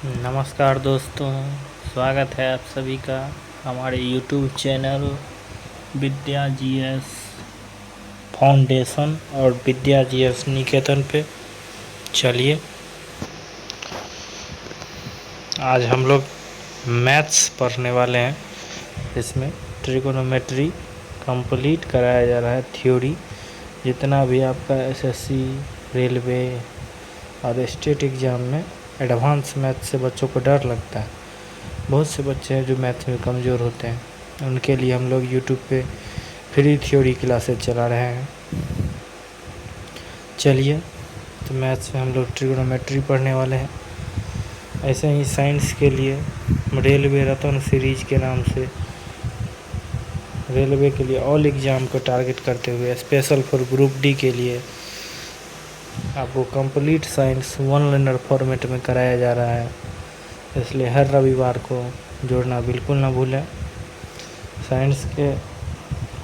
नमस्कार दोस्तों, स्वागत है आप सभी का हमारे YouTube चैनल विद्या जीएस फाउंडेशन और विद्या जीएस निकेतन पे। चलिए आज हम लोग मैथ्स पढ़ने वाले हैं। इसमें ट्रिगोनोमेट्री कंप्लीट कराया जा रहा है। थ्योरी जितना भी आपका एसएससी, रेलवे और स्टेट एग्ज़ाम में एडवांस मैथ से बच्चों को डर लगता है। बहुत से बच्चे हैं जो मैथ में कमज़ोर होते हैं, उनके लिए हम लोग यूट्यूब पे फ्री थ्योरी क्लासेस चला रहे हैं। चलिए तो मैथ्स में हम लोग ट्रिगोनोमेट्री पढ़ने वाले हैं। ऐसे ही साइंस के लिए रेलवे रतन सीरीज के नाम से रेलवे के लिए ऑल एग्ज़ाम को टारगेट करते हुए स्पेशल फॉर ग्रुप डी के लिए आपको complete science one liner format में कराया जा रहा है। इसलिए हर रविवार को जोड़ना बिल्कुल ना भूलें। साइंस के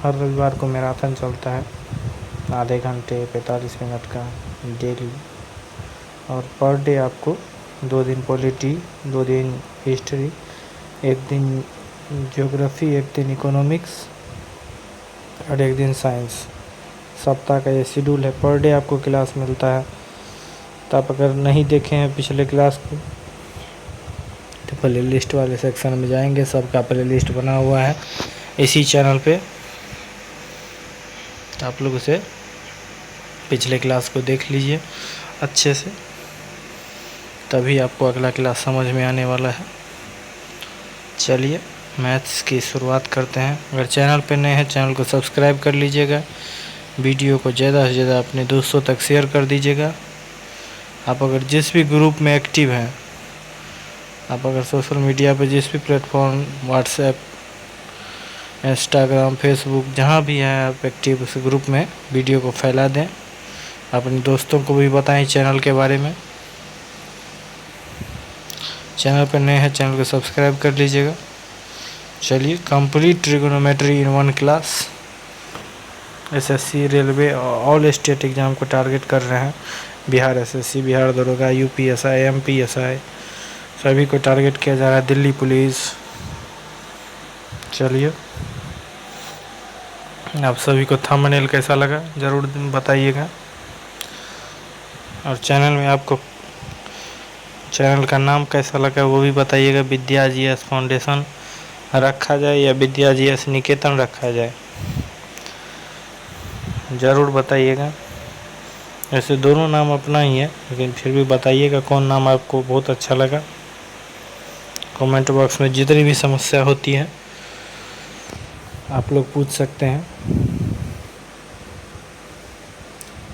हर रविवार को मैराथन चलता है, आधे घंटे 45 मिनट का डेली। और पर डे आपको 2 दिन पॉलिटी, 2 दिन हिस्ट्री, 1 दिन ज्योग्राफी, 1 दिन इकोनॉमिक्स और 1 दिन साइंस, सप्ताह का ये शेड्यूल है। पर डे आपको क्लास मिलता है। तो आप अगर नहीं देखे हैं पिछले क्लास को तो प्ले लिस्ट वाले सेक्शन में जाएंगे, सबका प्ले लिस्ट बना हुआ है इसी चैनल पे। आप लोग उसे पिछले क्लास को देख लीजिए अच्छे से, तभी आपको अगला क्लास समझ में आने वाला है। चलिए मैथ्स की शुरुआत करते हैं। अगर चैनल पे नए हैं चैनल को सब्सक्राइब कर लीजिएगा, वीडियो को ज़्यादा से ज़्यादा अपने दोस्तों तक शेयर कर दीजिएगा। आप अगर जिस भी ग्रुप में एक्टिव हैं, आप अगर सोशल मीडिया पर जिस भी प्लेटफॉर्म, व्हाट्सएप, इंस्टाग्राम, फेसबुक, जहाँ भी हैं आप एक्टिव, उस ग्रुप में वीडियो को फैला दें। अपने दोस्तों को भी बताएं चैनल के बारे में। चैनल पर नए हैं चैनल को सब्सक्राइब कर लीजिएगा। चलिए कंप्लीट ट्रिगोनोमेट्री इन 1 क्लास एसएससी, रेलवे और ऑल स्टेट एग्ज़ाम को टारगेट कर रहे हैं। बिहार एसएससी, बिहार दरोगा, यूपीएसआई, एमपीएसआई सभी को टारगेट किया जा रहा है, दिल्ली पुलिस। चलिए आप सभी को थंबनेल कैसा लगा ज़रूर बताइएगा। और चैनल में आपको चैनल का नाम कैसा लगा वो भी बताइएगा। विद्या जीएस फाउंडेशन रखा जाए या विद्या जीएस निकेतन रखा जाए, ज़रूर बताइएगा। ऐसे दोनों नाम अपना ही है, लेकिन फिर भी बताइएगा कौन नाम आपको बहुत अच्छा लगा। कमेंट बॉक्स में जितनी भी समस्या होती है आप लोग पूछ सकते हैं।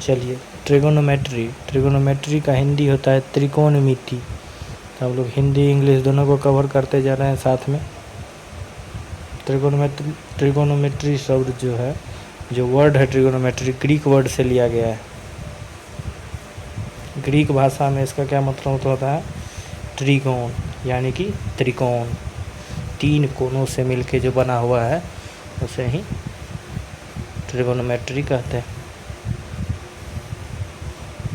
चलिए ट्रिगोनोमेट्री का हिंदी होता है त्रिकोणमिति। तो हम लोग हिंदी इंग्लिश दोनों को कवर करते जा रहे हैं साथ में। ट्रिगोनोमेट्री शब्द जो है, जो वर्ड है ट्रिगोनोमेट्री, ग्रीक वर्ड से लिया गया है। ग्रीक भाषा में इसका क्या मतलब होता है? त्रिकोण, यानी कि त्रिकोण, 3 कोनों से मिलके जो बना हुआ है उसे ही ट्रिगोनोमेट्री कहते हैं।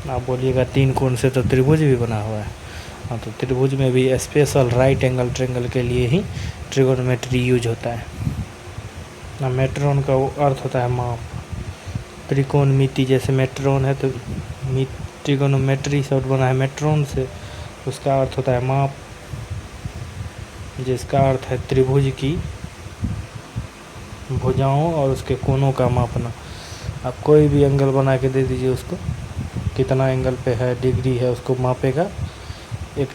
आप बोलिएगा 3 कोण से तो त्रिभुज भी बना हुआ है। हाँ, तो त्रिभुज में भी स्पेशल राइट एंगल ट्रायंगल के लिए ही ट्रिगोनोमेट्री यूज होता है। मेट्रोन का वो अर्थ होता है माप। त्रिकोणमिति जैसे मेट्रोन है, तो ट्रिगोनोमेट्री शब्द बना है मेट्रोन से, उसका अर्थ होता है माप, जिसका अर्थ है त्रिभुज की भुजाओं और उसके कोनों का मापना। आप कोई भी एंगल बना के दे दीजिए उसको, कितना एंगल पे है, डिग्री है, उसको मापेगा। एक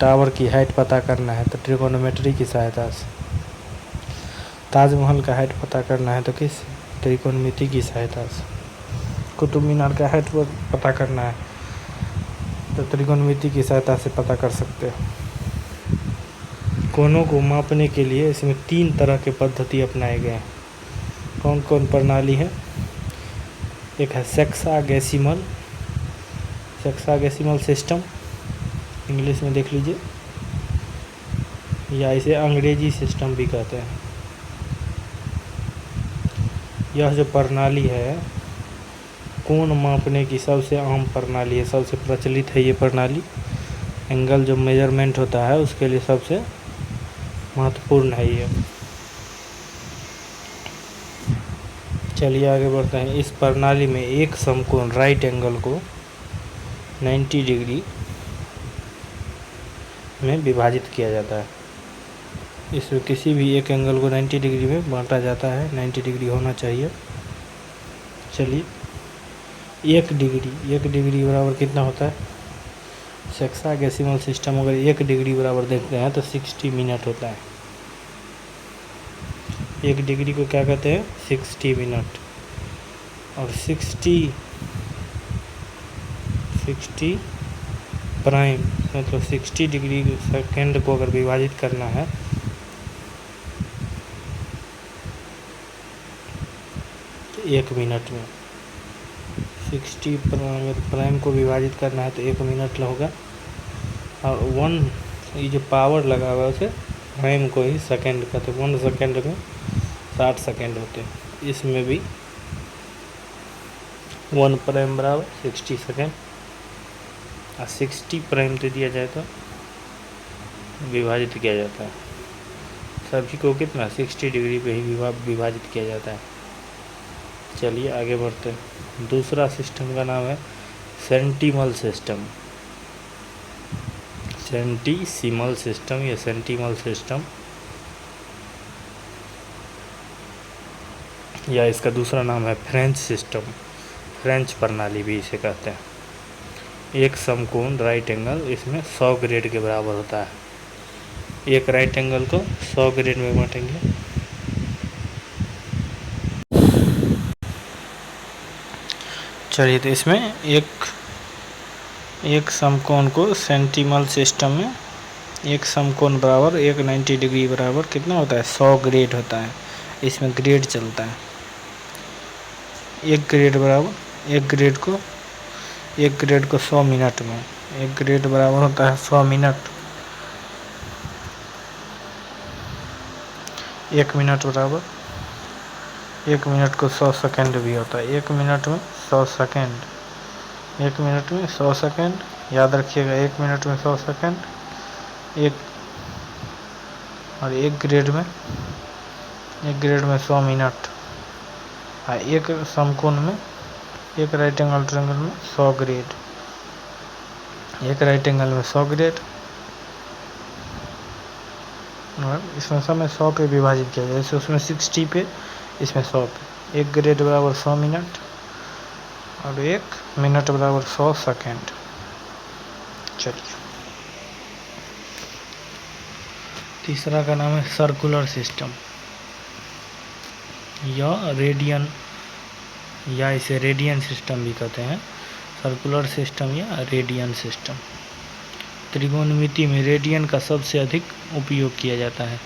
टावर की हाइट पता करना है तो ट्रिगोनोमेट्री की सहायता से। ताजमहल का हाइट पता करना है तो किस? त्रिकोणमिति की सहायता से। कुतुब मीनार का हाइट पता करना है तो त्रिकोणमिति की सहायता से पता कर सकते हैं। कोनों को मापने के लिए इसमें 3 तरह के पद्धति अपनाए गए हैं। कौन कौन प्रणाली है? एक है सेक्सागेसिमल सिस्टम, इंग्लिश में देख लीजिए, या इसे अंग्रेजी सिस्टम भी कहते हैं। यह जो प्रणाली है कोण मापने की सबसे आम प्रणाली है, सबसे प्रचलित है ये प्रणाली। एंगल जो मेजरमेंट होता है उसके लिए सबसे महत्वपूर्ण है ये। चलिए आगे बढ़ते हैं। इस प्रणाली में एक समकोण राइट एंगल को 90 डिग्री में विभाजित किया जाता है। इसमें किसी भी एक एंगल को 90 डिग्री में बांटा जाता है, 90 डिग्री होना चाहिए। चलिए 1 डिग्री बराबर कितना होता है? हेक्साडेसिमल सिस्टम अगर 1 डिग्री बराबर देखते हैं तो 60 मिनट होता है। 1 डिग्री को क्या कहते हैं? 60 मिनट। और 60 प्राइम मतलब 60 डिग्री सेकेंड को अगर विभाजित करना है तो 1 मिनट में 60 प्राइम को विभाजित करना है तो 1 मिनट होगा। और 1 ये जो पावर लगा हुआ है उसे प्राइम को ही सेकेंड कहते हैं। 1 सेकेंड में 60 सेकेंड होते हैं। इसमें भी 1 प्राइम बराबर 60 सेकेंड और 60 प्राइम दे दिया जाए तो विभाजित किया जाता है। सभी को कितना 60 डिग्री पे ही विभाजित किया जाता है। चलिए आगे बढ़ते हैं। दूसरा सिस्टम का नाम है सेंटिमल सिस्टम। सेंटिसिमल सिस्टम या सेंटिमल सिस्टम, या इसका दूसरा नाम है फ्रेंच सिस्टम। फ्रेंच प्रणाली भी इसे कहते हैं। एक समकोण राइट एंगल इसमें 100 ग्रेड के बराबर होता है। एक राइट एंगल को 100 ग्रेड में बांटेंगे। चलिए तो इसमें एक समकोण को सेंटिमल सिस्टम में एक समकोण बराबर 90 डिग्री बराबर कितना होता है? 100 ग्रेड होता है। इसमें ग्रेड चलता है। एक ग्रेड बराबर एक ग्रेड को 100 मिनट में, एक ग्रेड बराबर होता है 100 मिनट। 1 मिनट बराबर 1 मिनट को 100 सेकेंड भी होता है। 1 मिनट में 100 सेकेंड, 1 मिनट में 100 सेकेंड याद रखिएगा। 1 मिनट में 100 सेकेंड एक, और एक ग्रेड में 100 मिनट। एक समकोण में एक राइट एंगल ट्रायंगल में 100 ग्रेड, एक राइट एंगल में 100 ग्रेड। और इसमें समय 100 पे विभाजित किया जाए। जैसे उसमें 60 पे, इसमें 100 पे। 1 ग्रेड बराबर 100 मिनट और 1 मिनट बराबर 100 सेकेंड। चलिए तीसरा का नाम है सर्कुलर सिस्टम या रेडियन, या इसे रेडियन सिस्टम भी कहते हैं। सर्कुलर सिस्टम या रेडियन सिस्टम। त्रिकोणमिति में रेडियन का सबसे अधिक उपयोग किया जाता है।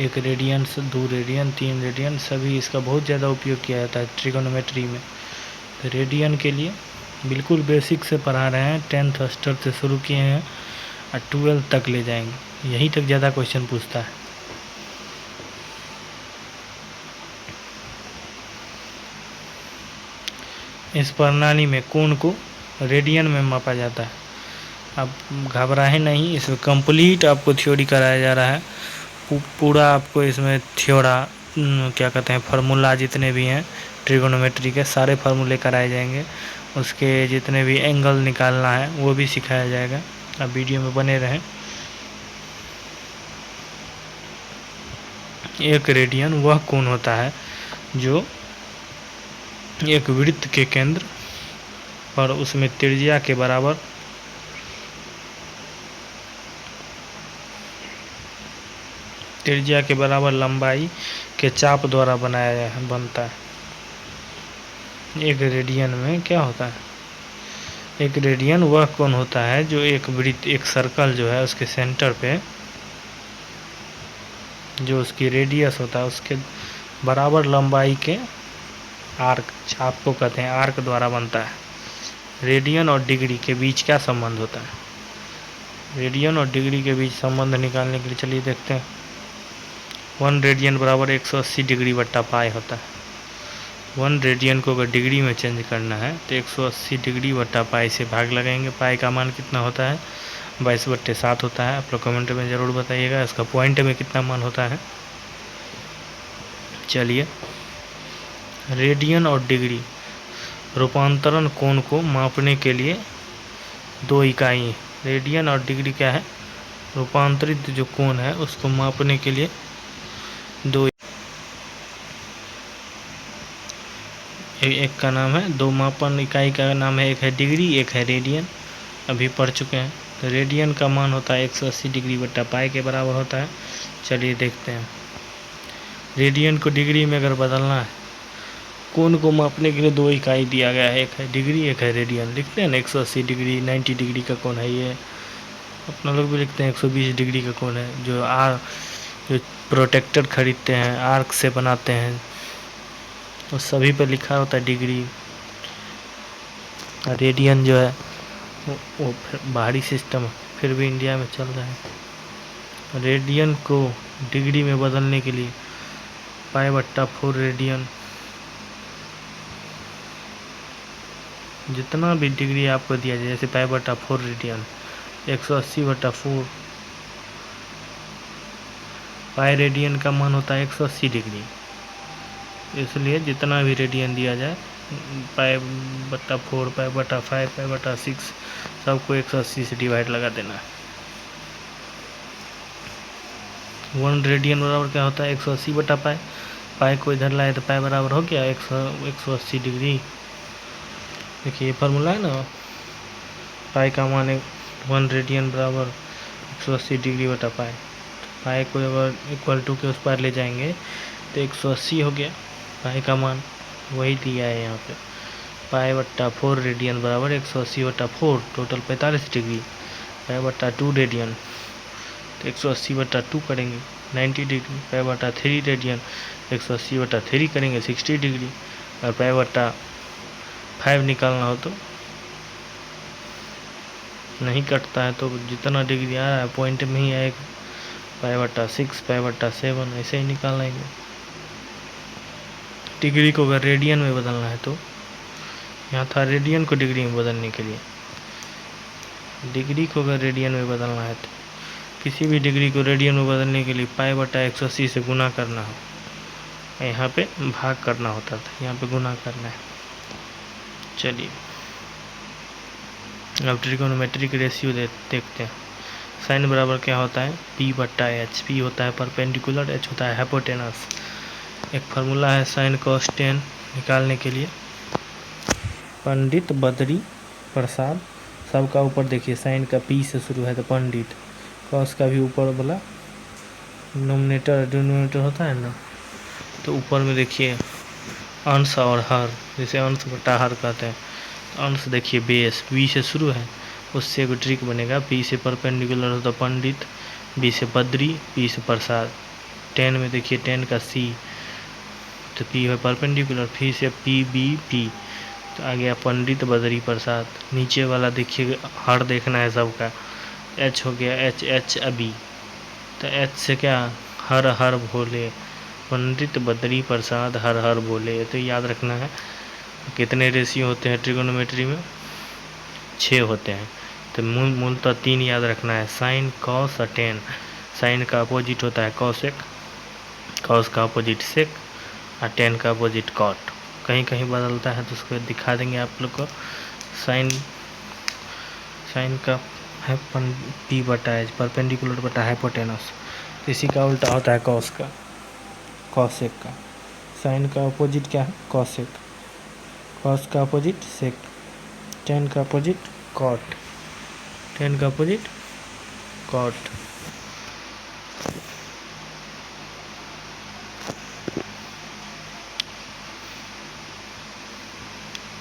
1 रेडियन, 2 रेडियन, 3 रेडियन, सभी इसका बहुत ज़्यादा उपयोग किया जाता है त्रिकोणमिति में। तो रेडियन के लिए बिल्कुल बेसिक से पढ़ा रहे हैं, 10th स्तर से शुरू किए हैं और 12 तक ले जाएंगे। यहीं तक ज़्यादा क्वेश्चन पूछता है। इस प्रणाली में कोण को रेडियन में मापा जाता है। आप घबराएं नहीं, इसमें कंप्लीट आपको थ्योरी कराया जा रहा है। पूरा आपको इसमें क्या कहते हैं, फार्मूला जितने भी हैं ट्रिगोनोमेट्री के सारे फार्मूले कराए जाएंगे। उसके जितने भी एंगल निकालना है वो भी सिखाया जाएगा। आप वीडियो में बने रहें। एक रेडियन वह कोण होता है जो एक वृत्त के केंद्र पर उसमें त्रिज्या के बराबर लंबाई के चाप द्वारा बनता है। एक रेडियन में क्या होता है? एक रेडियन वह कोण होता है जो एक वृत्त, एक सर्कल जो है उसके सेंटर पे जो उसकी रेडियस होता है उसके बराबर लंबाई के आर्क, चाप को कहते हैं, आर्क द्वारा बनता है। रेडियन और डिग्री के बीच क्या संबंध होता है? रेडियन और डिग्री के बीच संबंध निकालने के लिए चलिए देखते हैं। 1 रेडियन बराबर 180 डिग्री बट्टा पाई होता है। 1 रेडियन को अगर डिग्री में चेंज करना है तो 180 डिग्री बट्टा पाई से भाग लगाएंगे। पाई का मान कितना होता है? 22/7 होता है। आप लोग कमेंट में ज़रूर बताइएगा इसका पॉइंट में कितना मान होता है। चलिए, रेडियन और डिग्री रूपांतरण कोण को मापने के लिए 2 इकाई। रेडियन और डिग्री क्या है? रूपांतरित जो कोण है उसको मापने के लिए 2, एक का नाम है, 2 मापन इकाई का नाम है, एक है डिग्री, एक है रेडियन। अभी पढ़ चुके हैं। तो रेडियन का मान होता है 180 डिग्री बट्टा पाई के बराबर होता है। चलिए देखते हैं। रेडियन को डिग्री में अगर बदलना है, कोण को मापने के लिए 2 इकाई दिया गया है, एक है डिग्री, एक है रेडियन। लिखते हैं ना 180 डिग्री 90 डिग्री का कोण है ये। अपना लोग भी लिखते हैं 120 डिग्री का कोण है। जो प्रोटेक्टर खरीदते हैं, आर्क से बनाते हैं, तो सभी पे लिखा होता है डिग्री। रेडियन जो है वो बाहरी सिस्टम है, फिर भी इंडिया में चल रहा है। रेडियन को डिग्री में बदलने के लिए पाई/4 रेडियन, जितना भी डिग्री आपको दिया जाए, जैसे पाई/4 रेडियन 180/4 पाई। रेडियन का मान होता है 180 डिग्री, इसलिए जितना भी रेडियन दिया जाए पाई/4 पाई/5 पाई/6 सबको 180 से डिवाइड लगा देना है। 1 रेडियन बराबर क्या होता है? 180/पाई। पाई को इधर लाए तो पाई बराबर हो गया 180 डिग्री। देखिए ये फार्मूला है ना, पाई का मान 1 रेडियन बराबर 180 डिग्री बटा पाई। पाई को अगर इक्वल टू के उस पर ले जाएंगे तो 180 हो गया। पाई का मान वही दिया है यहाँ पे, पाई/4 रेडियन बराबर 180/4, टोटल 45 डिग्री। पाई/2 रेडियन तो 180/2 करेंगे 90 डिग्री। पाई/3 रेडियन 180/3 करेंगे 60 डिग्री। और पाई/5 निकालना हो तो नहीं कटता है, तो जितना डिग्री आ रहा है पॉइंट में ही आएगा। पाई/6 पाई/7 ऐसे ही निकाल लेंगे। डिग्री को अगर रेडियन में बदलना है तो यहाँ था रेडियन को डिग्री में बदलने के लिए। डिग्री को अगर रेडियन में बदलना है तो किसी भी डिग्री को रेडियन में बदलने के लिए पाई/180 से गुना करना हो, यहाँ पे भाग करना होता था, यहाँ पे गुना करना है। चलिए अब ट्रिगोनोमेट्रिक रेशियो देखते हैं। साइन बराबर क्या होता है? P/H। P होता है परपेंडिकुलर, H होता है हाइपोटेनस। एक फार्मूला है साइन कॉस टेन निकालने के लिए। पंडित बद्री प्रसाद, सबका ऊपर देखिए साइन का P से शुरू है तो पंडित, कॉस का भी ऊपर वाला नोमिनेटर डिनोमिनेटर होता है ना, तो ऊपर में देखिए अंश और हर, जैसे अंश बटा हर कहते हैं। अंश देखिए बेस बी से शुरू है, उससे एक ट्रिक बनेगा। पी से परपेंडिकुलर होता पंडित, बी से बद्री, पी से प्रसाद। 10 में देखिए 10 का सी, तो पी है परपेंडिकुलर, पी से पी बी पी, तो आ गया पंडित बद्री प्रसाद। नीचे वाला देखिए हर देखना है सबका, एच हो गया एच अभी, तो एच से क्या हर हर भोले, पंडित बद्री प्रसाद हर हर भोले। तो याद रखना है कितने रेशियो होते हैं ट्रिगोनोमेट्री में? 6 होते हैं। तो मूलतः 3 याद रखना है, साइन कॉस और टेन। साइन का अपोजिट होता है कॉसेक, कॉस का अपोजिट सेक, और टेन का अपोजिट कॉट। कहीं कहीं बदलता है तो उसको दिखा देंगे आप लोग को। साइन का है P/H परपेंडिकुलर बटा हाइपोटेनस, इसी का उल्टा होता है कॉस का, कॉसेक का। साइन का अपोजिट क्या है? कॉसेक। कॉस का अपोजिट सेक, टेन का अपोजिट कॉट, टेन का अपोजिट कॉट।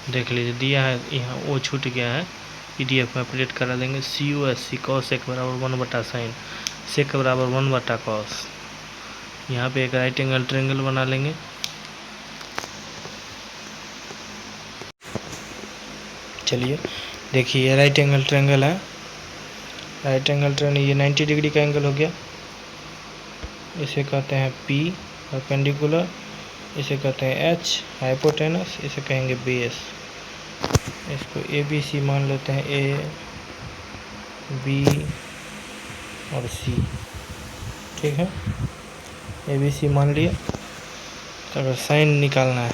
देख लीजिए दिया है यहाँ, वो छूट गया है, PDF में अपडेट करा देंगे। COSC कॉसेक बराबर 1 बटा साइन, सेक बराबर 1 बटा कॉस। यहाँ पे एक राइट एंगल ट्रायंगल बना लेंगे। चलिए देखिए ये राइट एंगल ट्रायंगल है, राइट एंगल ट्रायंगल, ये 90 डिग्री का एंगल हो गया। इसे कहते हैं P परपेंडिकुलर, इसे कहते हैं H हाइपोटेनस, इसे कहेंगे बेस। इसको ABC मान लेते हैं, बी और सी, ठीक है। ए बी सी मान लिए। तो अगर साइन निकालना है,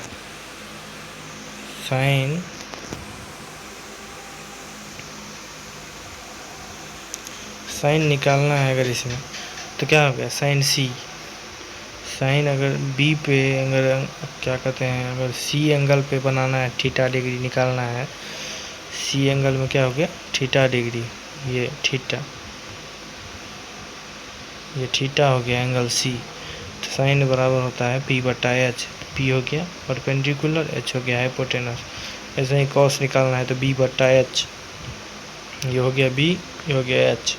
साइन निकालना है अगर इसमें, तो क्या हो गया साइन सी। साइन अगर बी पे, अगर क्या कहते हैं, अगर सी एंगल पे बनाना है, थीटा डिग्री निकालना है, सी एंगल में क्या हो गया थीटा डिग्री, ये थीटा हो गया एंगल सी। तो साइन बराबर होता है पी बटा एच। पी हो गया परपेंडिकुलर, एच हो गया हाइपोटेनस। ऐसे ही कॉस निकालना है तो बी बटा एच, ये हो गया बी, ये हो गया एच।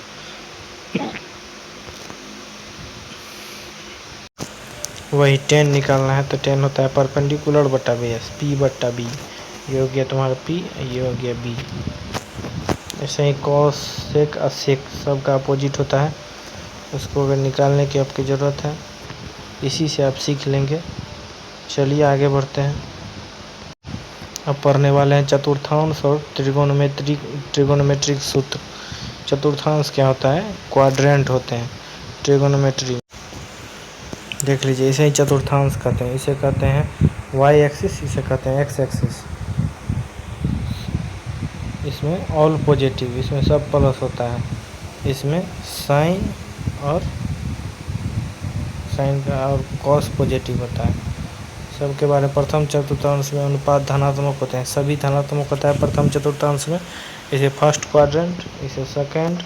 वही टेन निकालना है तो टेन होता है परपेंडिकुलर बटा बेस, पी बटा बी। ये हो गया तुम्हारा पी, ये हो गया बी। ऐसे ही कॉस सेक और सेक सब का अपोजिट होता है, उसको अगर निकालने की आपकी ज़रूरत है, इसी से आप सीख लेंगे। चलिए आगे बढ़ते हैं। अब पढ़ने वाले हैं चतुर्थांश और त्रिगोनोमेट्रिक सूत्र। चतुर्थांश क्या होता है, क्वाड्रेंट होते हैं ट्रिगोनोमेट्री। देख लीजिए, इसे ही चतुर्थांश कहते हैं। इसे कहते हैं वाई एक्सिस, इसे कहते हैं एक्स एक्सिस। इसमें ऑल पॉजिटिव, इसमें सब प्लस होता है। इसमें साइन का और कॉस पॉजिटिव होता है। सबके बारे में प्रथम चतुर्थांश में अनुपात धनात्मक होते हैं, सभी धनात्मक होता है प्रथम चतुर्थांश में। इसे फर्स्ट क्वाड्रेंट, इसे सेकंड,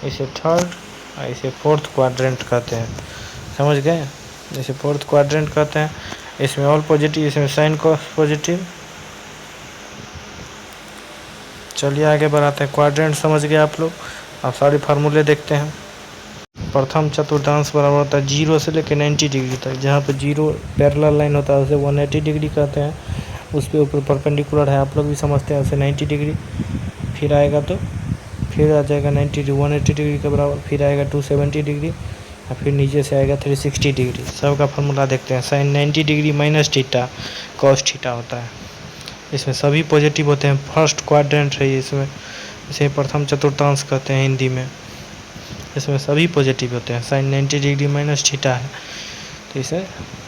इसे थर्ड और इसे फोर्थ क्वाड्रेंट कहते हैं। समझ गए, इसे फोर्थ क्वाड्रेंट कहते हैं। इसमें ऑल पॉजिटिव, इसमें साइन कॉस पॉजिटिव। चलिए आगे बढ़ाते हैं। क्वाड्रेंट समझ गए आप लोग। अब सारे फार्मूले देखते हैं। प्रथम चतुर्थांश बराबर होता है 0 से लेकर 90 डिग्री तक। जहाँ पे 0 पैरेलल लाइन होता है उसे 180 डिग्री कहते हैं। उस पर ऊपर परपेंडिकुलर है, आप लोग भी समझते हैं, उसे 90 डिग्री। फिर आएगा तो फिर आ जाएगा 180 डिग्री के बराबर, फिर आएगा 270 डिग्री और फिर नीचे से आएगा 360 डिग्री। सब का फार्मूला देखते हैं। Sine 90 degree minus theta cos theta होता है। इसमें सभी पॉजिटिव होते हैं, फर्स्ट क्वाड्रेंट है इसमें, इसे प्रथम चतुर्थांश कहते हैं हिंदी में। इसमें सभी पॉजिटिव होते हैं। साइन 90 डिग्री माइनस थीटा है तो इसे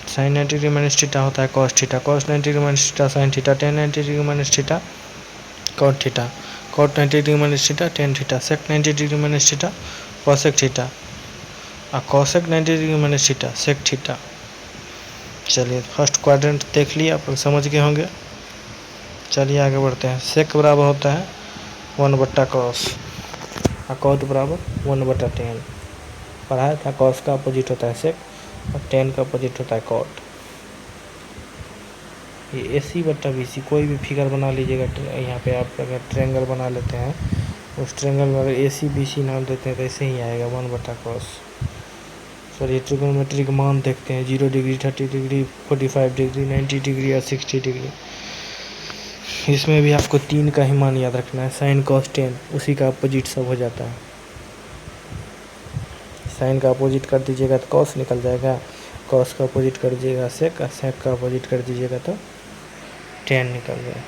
साइन 90 डिग्री माइनस थीटा होता है cos theta. Cos 90 degree minus theta sine theta. Tan 90 degree minus theta cot theta. Cot 90 degree minus theta tan theta. Sec 90 degree minus theta cosec theta और cosec 90 degree minus theta sec theta. चलिए first quadrant देख लिया, आप समझ गए होंगे। चलिए आगे बढ़ते हैं। सेक बराबर होता है 1 कॉस और कॉट बराबर 1/10। पढ़ाया था, कॉस का अपोजिट होता है सेक और टेन का अपोजिट होता है कॉट। ये ए सी बट्टा बी सी, कोई भी फिगर बना लीजिएगा। यहाँ पे आप अगर ट्रायंगल बना लेते हैं, उस ट्रायंगल में अगर ए सी बी सी नाम देते हैं तो ऐसे ही आएगा 1/cos। चलिए ट्रिगोनोमेट्री का मान देखते हैं। 0 डिग्री, 30 डिग्री, 45 डिग्री, 90 डिग्री और 60 डिग्री। इसमें भी आपको 3 का ही मान याद रखना है। साइन कॉस टेन, उसी का अपोजिट सब हो जाता है। साइन का अपोजिट कर दीजिएगा तो कॉस निकल जाएगा, कॉस का अपोजिट कर दीजिएगा सेक, और सेक का अपोजिट कर दीजिएगा तो टेन निकल गया।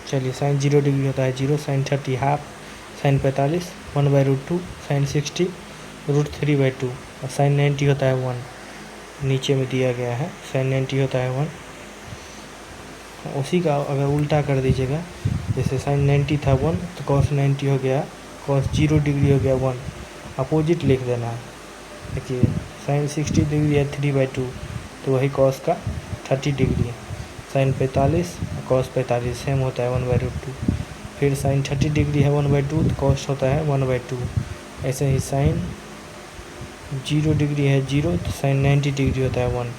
चलिए साइन 0 डिग्री होता है 0, साइन 30 हाफ, साइन 45 1/√2, साइन 60 √3/2 और साइन 90 होता है 1। नीचे में दिया गया है साइन 90 होता है 1। उसी का अगर उल्टा कर दीजिएगा, जैसे साइन 90 था 1 तो कॉस 90 हो गया, कॉस 0 डिग्री हो गया 1, अपोजिट लिख देना है। देखिए साइन 60 डिग्री है 3/2 तो वही कॉस का 30 डिग्री है। साइन 45 कॉस 45 सेम होता है 1/√2। फिर साइन 30 डिग्री है 1/2 तो कॉस होता है 1/2। ऐसे ही साइन 0 डिग्री है 0 तो साइन 90 डिग्री होता है 1।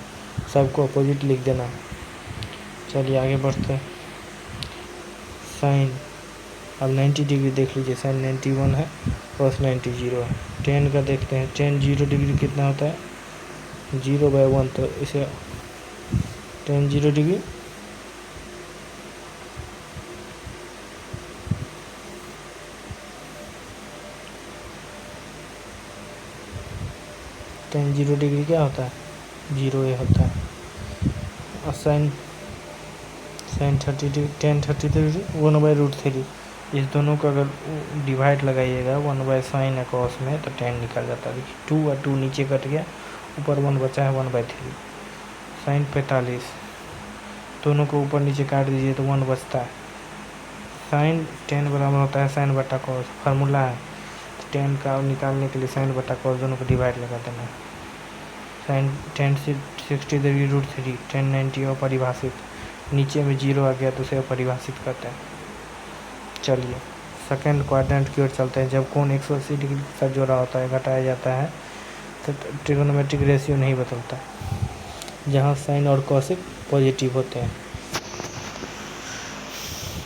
सबको अपोजिट लिख देना। चलिए आगे बढ़ते हैं। साइन अब 90 डिग्री देख लीजिए, साइन 91 है, कॉस 90 0 है। टेन का देखते हैं। टेन 0 डिग्री कितना होता है 0/1, तो इसे टेन 0 डिग्री टेन 0 डिग्री क्या होता है 0 ए होता है। और साइन 30 डिग्री, टेन 30 डिग्री 1/√3 इस दोनों को अगर डिवाइड लगाइएगा 1/sin है कॉस में तो 10 निकल जाता है। देखिए 2 और 2 नीचे कट गया, ऊपर 1 बचा है 1/3। sin 45 दोनों को ऊपर नीचे काट दीजिए तो 1 बचता है। sin 10 बराबर होता है sin बटा कॉस, फार्मूला है। 10 का निकालने के लिए sin बटा कॉस दोनों को डिवाइड लगा देना है। sin 10 से 60 डिग्री √3, 1090 अपरिभाषित, नीचे में 0 आ गया तो उसे अपरिभाषित करते हैं। चलिए सेकेंड क्वाड्रेंट की ओर चलते हैं। जब कोण 180 डिग्री के साथ जोड़ा होता है, घटाया जाता है तो ट्रिग्नोमेट्रिक रेशियो नहीं बदलता, जहाँ साइन और कॉसिक पॉजिटिव होते हैं।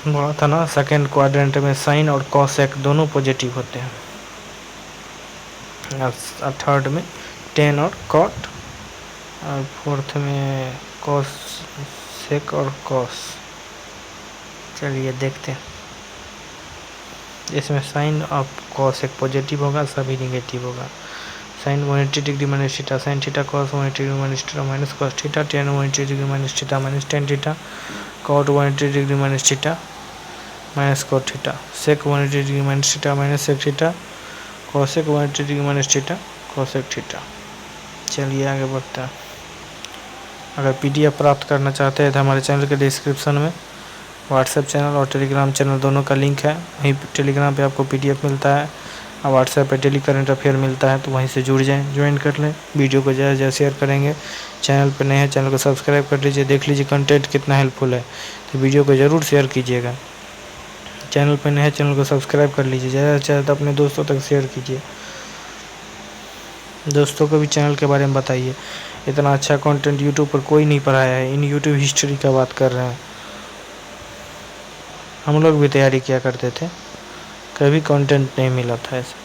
बोला था ना सेकेंड क्वाड्रेंट में साइन और कॉसेक दोनों पॉजिटिव होते हैं। और थर्ड में टेन और कॉट, और फोर्थ में कॉस सेक और कॉस। चलिए देखते हैं। इसमें साइन और कॉसेक पॉजिटिव होगा, सभी निगेटिव होगा। Sine 180 degree minus theta, sine theta cos 180 degree minus theta minus cos theta, tan 180 degree minus theta minus tan theta, cot 180 degree minus theta minus cot theta, sec 180 degree minus theta minus sec theta, cosec 180 degree minus theta cosec theta. चलिए आगे बढ़ते हैं। अगर PDF प्राप्त करना चाहते हैं तो हमारे चैनल के डिस्क्रिप्शन में व्हाट्सएप चैनल और टेलीग्राम चैनल दोनों का लिंक है। वहीं टेलीग्राम पे आपको PDF मिलता है और व्हाट्सएप पे डेली करंट अफेयर मिलता है, तो वहीं से जुड़ जाएं, ज्वाइन कर लें। वीडियो को ज़्यादा से ज़्यादा शेयर करेंगे। चैनल पे नए हैं, चैनल को सब्सक्राइब कर लीजिए, देख लीजिए कंटेंट कितना हेल्पफुल है, तो वीडियो को ज़रूर शेयर कीजिएगा। चैनल पे नए हैं, चैनल को सब्सक्राइब कर लीजिए, ज़्यादा से ज़्यादा अपने दोस्तों तक शेयर कीजिए। दोस्तों को भी चैनल के बारे में बताइए। इतना अच्छा कंटेंट यूट्यूब पर कोई नहीं पढ़ाया है। इन यूट्यूब हिस्ट्री का बात कर रहे हैं। हम लोग भी तैयारी किया करते थे, कभी कंटेंट नहीं मिला था ऐसा।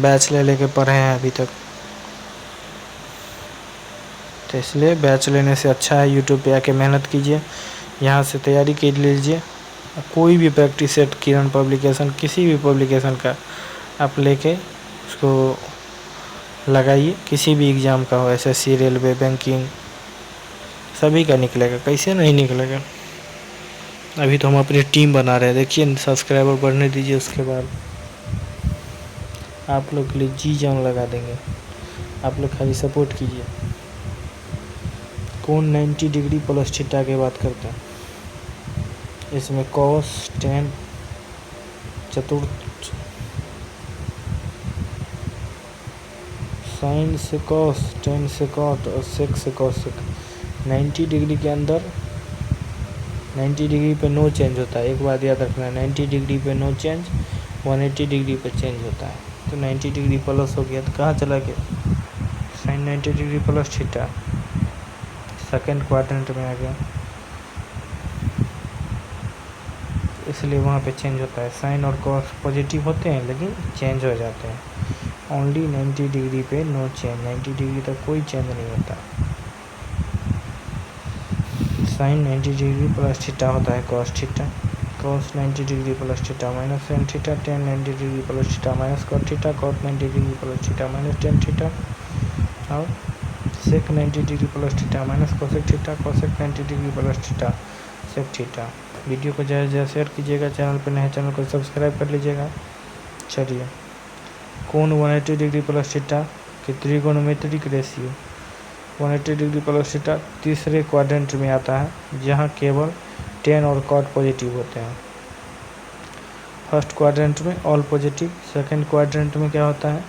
बैच ले लेके पढ़े हैं अभी तक, तो इसलिए बैच लेने से अच्छा है यूट्यूब पे आके मेहनत कीजिए, यहाँ से तैयारी कर लीजिए। कोई भी प्रैक्टिस सेट, किरण पब्लिकेशन, किसी भी पब्लिकेशन का आप लेके उसको लगाइए। किसी भी एग्ज़ाम का हो, SSC, रेलवे, बैंकिंग, सभी का निकलेगा, कैसे नहीं निकलेगा। अभी तो हम अपनी टीम बना रहे हैं, देखिए सब्सक्राइबर बढ़ने दीजिए, उसके बाद आप लोग के लिए जी जान लगा देंगे। आप लोग खाली सपोर्ट कीजिए। कोण 90 डिग्री प्लस थीटा की बात करते हैं। इसमें कॉस 10 चतुर्थ, साइन से कॉस, 10 से कॉट और सेक से कॉसेक। 90 डिग्री के अंदर 90 डिग्री पे नो चेंज होता है। एक बात याद रखना, 90 डिग्री पे नो चेंज, 180 डिग्री पे चेंज होता है। तो 90 डिग्री प्लस हो गया तो कहाँ चला गया, sine 90 degree plus theta, second quadrant में आ गया, इसलिए वहाँ पे चेंज होता है। साइन और कॉस पॉजिटिव होते हैं लेकिन चेंज हो जाते हैं। ओनली 90 डिग्री पे नो चेंज, 90 डिग्री तक कोई चेंज नहीं होता। साइन 90 डिग्री प्लस थीटा होता है cos theta, cos 90 degree plus theta minus sine theta, tan 90 degree plus theta minus cot theta, cot 90 degree plus theta minus tan theta, और sec 90 degree plus theta minus cosec theta, cosec 90 degree plus theta sec theta. Video को ज़्यादा से ज़्यादा share कीजिएगा। Channel पर नए channel को subscribe कर लीजिएगा। चलिए, कोण 180 डिग्री प्लस थीटा की त्रिकोणमितिक रेशियो 180 डिग्री प्लस थीटा तीसरे क्वाड्रेंट में आता है, जहाँ केवल टेन और कॉट पॉजिटिव होते हैं। फर्स्ट क्वाड्रेंट में ऑल पॉजिटिव, सेकेंड क्वाड्रेंट में क्या होता है,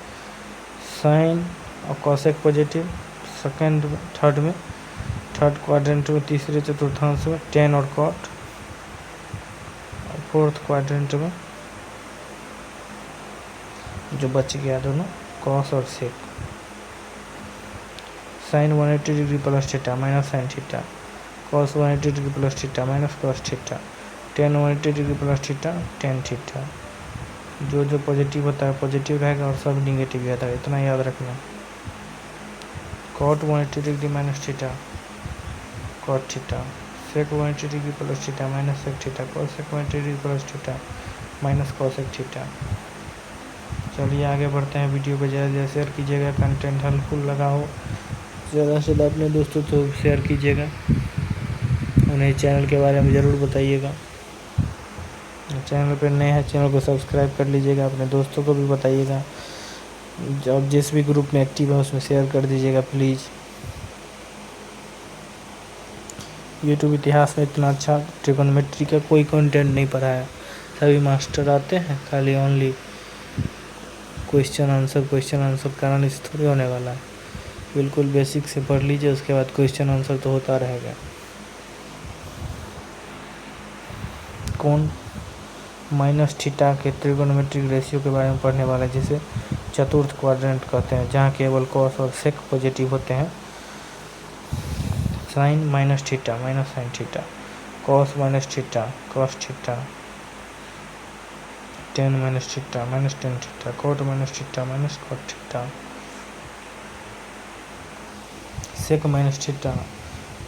साइन और कॉसेक पॉजिटिव, थर्ड क्वाड्रेंट में तीसरे चतुर्थांश में टेन और कॉट, और फोर्थ क्वाड्रेंट में जो बच गया दोनों कॉस और sec. Sine 180 degree plus theta minus sine theta, cos 180 degree plus theta minus cos theta, tan 180 degree plus theta tan theta. जो जो पॉजिटिव होता है पॉजिटिव रहेगा और सब निगेटिव रहता है, इतना याद रखना। Cot 180 degree minus theta cot theta, sec 180 degree plus theta minus sec theta, cosec 180 degree plus theta minus cosec theta. चलिए आगे बढ़ते हैं। वीडियो को ज़्यादा से ज़्यादा शेयर कीजिएगा, कंटेंट हेल्पफुल लगा हो ज़्यादा से ज़्यादा अपने दोस्तों को शेयर कीजिएगा। उन्हें चैनल के बारे में ज़रूर बताइएगा। चैनल पर नए हैं, चैनल को सब्सक्राइब कर लीजिएगा, अपने दोस्तों को भी बताइएगा। जब जिस भी ग्रुप में एक्टिव है उसमें शेयर कर दीजिएगा प्लीज़। यूट्यूब इतिहास में इतना अच्छा ट्रिगोनोमेट्री का कोई कंटेंट नहीं पढ़ा है। सभी मास्टर आते हैं, खाली ओनली क्वेश्चन आंसर कराने से थोड़ी होने वाला है। बिल्कुल बेसिक से पढ़ लीजिए, उसके बाद क्वेश्चन आंसर तो होता रहेगा। कौन माइनस थीटा के ट्रिगोनोमेट्रिक रेशियो के बारे में पढ़ने वाला है, जिसे चतुर्थ क्वाड्रेंट कहते हैं, जहाँ केवल कॉस और सेक पॉजिटिव होते हैं। Sine minus theta minus sine theta, cos minus theta cos theta, tan minus theta minus tan theta, cot minus theta minus cot theta, sec minus theta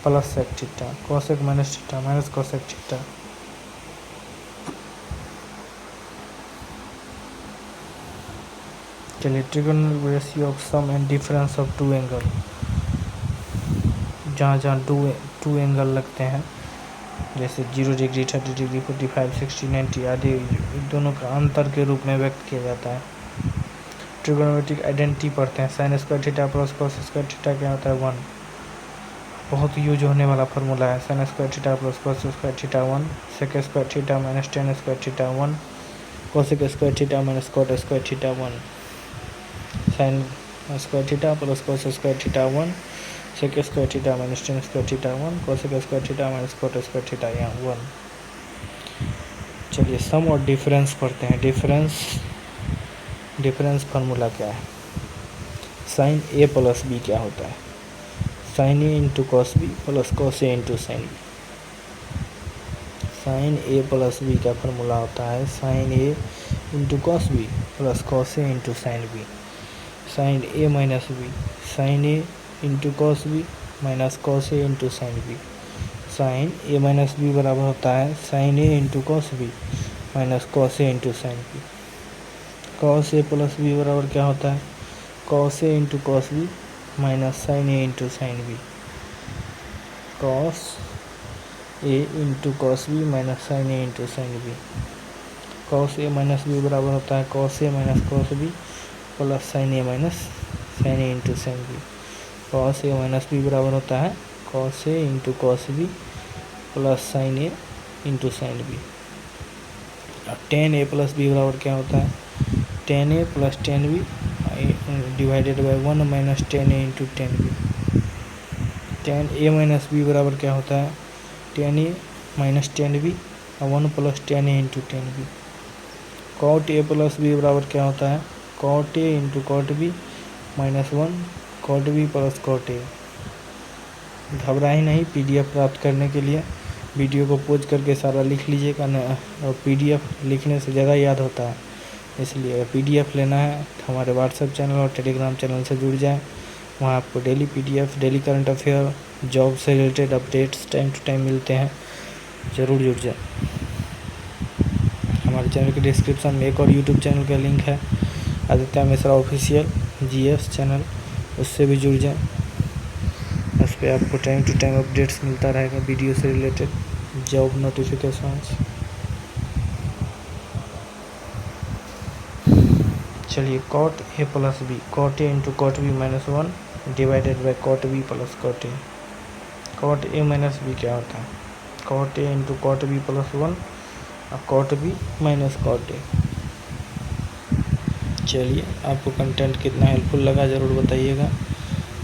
plus sec theta, cosec minus theta minus cosec theta. चलिए, trigonometric ratio of sum and difference of two angle, जहाँ जहाँ to angle लगते हैं, जैसे 0 degree 30 degree 45 60 90 आदि, दोनों का अंतर के रूप में व्यक्त किया जाता है। ट्रिगोनोमेट्रिक आइडेंटिटी पढ़ते हैं। Sign square theta plus cos square theta क्या होता है? 1। बहुत यूज होने वाला फार्मूला है। Sine square theta plus cos square theta 1, sec square theta minus tan square theta 1, cosec square theta minus cot square theta 1। Sine square theta plus cos square theta 1, sec square theta minus tan square theta 1, cosec square theta minus cot square theta 1। चलिए, सम और difference पढ़ते हैं। Difference formula क्या है? Sine A plus B क्या होता है? Sine A into cos B plus cos A into sine B. Sine A plus B का फार्मूला होता है sine A into cos B plus cos A into sine B. Sine A minus B, sine A into cos B minus cos A into sine B. Sine A minus B बराबर होता है sine A into cos B minus cos A into sine B. Cos A plus B बराबर क्या होता है? Cos A into cos B minus sine A into sine B. Cos A into cos B minus sine A into sine B. Cos A minus B बराबर होता है cos A minus cos B plus sine A minus sine A into sine B. Cos A minus B बराबर होता है cos A into cos B plus sine A into sine B. और tan A plus B बराबर क्या होता है? Tan A plus tan B divided by 1 minus tan A into tan B. Tan A minus B बराबर क्या होता है? Tan A minus tan B और 1 plus tan A into tan B. Cot A plus B बराबर क्या होता है? Cot A into cot B minus 1 cot B plus cot A. घबराए नहीं, पीडीएफ प्राप्त करने के लिए वीडियो को पॉज करके सारा लिख लीजिएगा ना, और पीडीएफ लिखने से ज़्यादा याद होता है। इसलिए अगर पीडीएफ लेना है तो हमारे व्हाट्सएप चैनल और टेलीग्राम चैनल से जुड़ जाएं। वहाँ आपको daily PDF, daily current affair, job से related updates time to time मिलते हैं। ज़रूर जुड़ जाएं। हमारे चैनल के डिस्क्रिप्शन में एक और यूट्यूब चैनल का लिंक है, Aditya Mishra official GS channel, उससे भी जुड़ जाएं। उस पर आपको टाइम टू टाइम अपडेट्स मिलता रहेगा, वीडियो से रिलेटेड, जॉब नोटिफिकेशंस। चलिए, cot A plus B, cot A into cot B minus 1 divided by cot B plus cot A. Cot A minus B क्या होता है? Cot A into cot B plus 1 और cot B minus cot A. चलिए, आपको content कितना helpful लगा ज़रूर बताइएगा।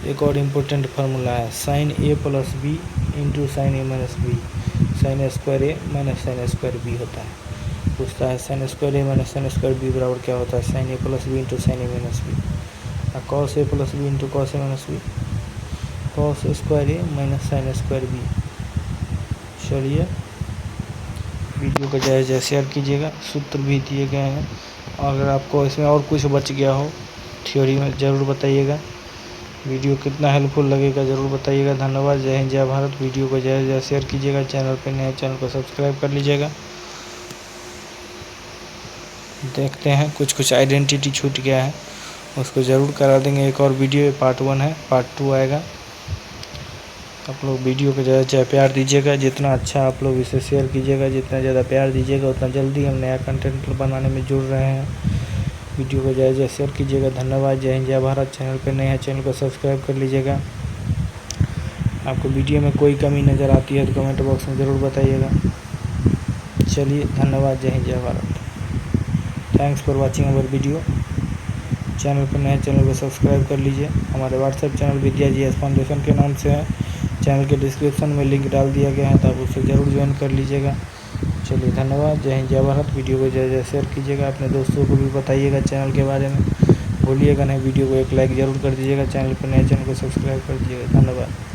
एक और इम्पोर्टेंट फार्मूला है sine A plus B into sine A minus B. Sine square A minus sine square B होता है। पूछता है साइन स्क्वायर ए माइनस साइन स्क्वायर बी बराबर क्या होता है? Sine A plus B into sine A minus B. और cos A plus B into cos A minus B, cos square A minus sine square B. चलिए, video को ज़्यादा से ज़्यादा शेयर कीजिएगा, सूत्र भी दिए गए हैं। अगर आपको इसमें और कुछ बच गया हो थ्योरी में, ज़रूर बताइएगा। वीडियो कितना हेल्पफुल लगेगा ज़रूर बताइएगा। धन्यवाद। जय हिंद, जय भारत। वीडियो को ज़्यादा से ज़्यादा शेयर कीजिएगा। चैनल पर नए, चैनल को सब्सक्राइब कर लीजिएगा। देखते हैं, कुछ आइडेंटिटी छूट गया है, उसको ज़रूर करा देंगे। एक और वीडियो, पार्ट 1 है, पार्ट 2 आएगा। आप लोग वीडियो को ज़्यादा प्यार दीजिएगा। जितना अच्छा आप लोग इसे शेयर कीजिएगा, जितना ज़्यादा प्यार दीजिएगा, उतना जल्दी हम नया कंटेंट बनाने में जुड़ रहे हैं। वीडियो को ज़्यादा शेयर कीजिएगा। धन्यवाद। जय हिंद, जय भारत। चैनल पे नए हैं, चैनल को सब्सक्राइब कर लीजिएगा। आपको वीडियो में कोई कमी नज़र आती है तो कमेंट बॉक्स में ज़रूर बताइएगा। चलिए, धन्यवाद। जय हिंद, जय Bharat. Thanks for watching our video. Channel पर नए, चैनल को सब्सक्राइब कर लीजिए। हमारे व्हाट्सएप चैनल विद्या GS फाउंडेशन के नाम से है। चैनल के डिस्क्रिप्शन में लिंक डाल दिया गया है, तो आप उससे ज़रूर ज्वाइन कर लीजिएगा। चलिए, धन्यवाद। जय हिंद, जय भारत। वीडियो को ज़्यादा शेयर कीजिएगा, अपने दोस्तों को भी बताइएगा चैनल के बारे में। भूलिएगा नहीं, वीडियो को एक लाइक ज़रूर कर दीजिएगा। चैनल पर नए, चैनल को सब्सक्राइब कर दीजिएगा। धन्यवाद।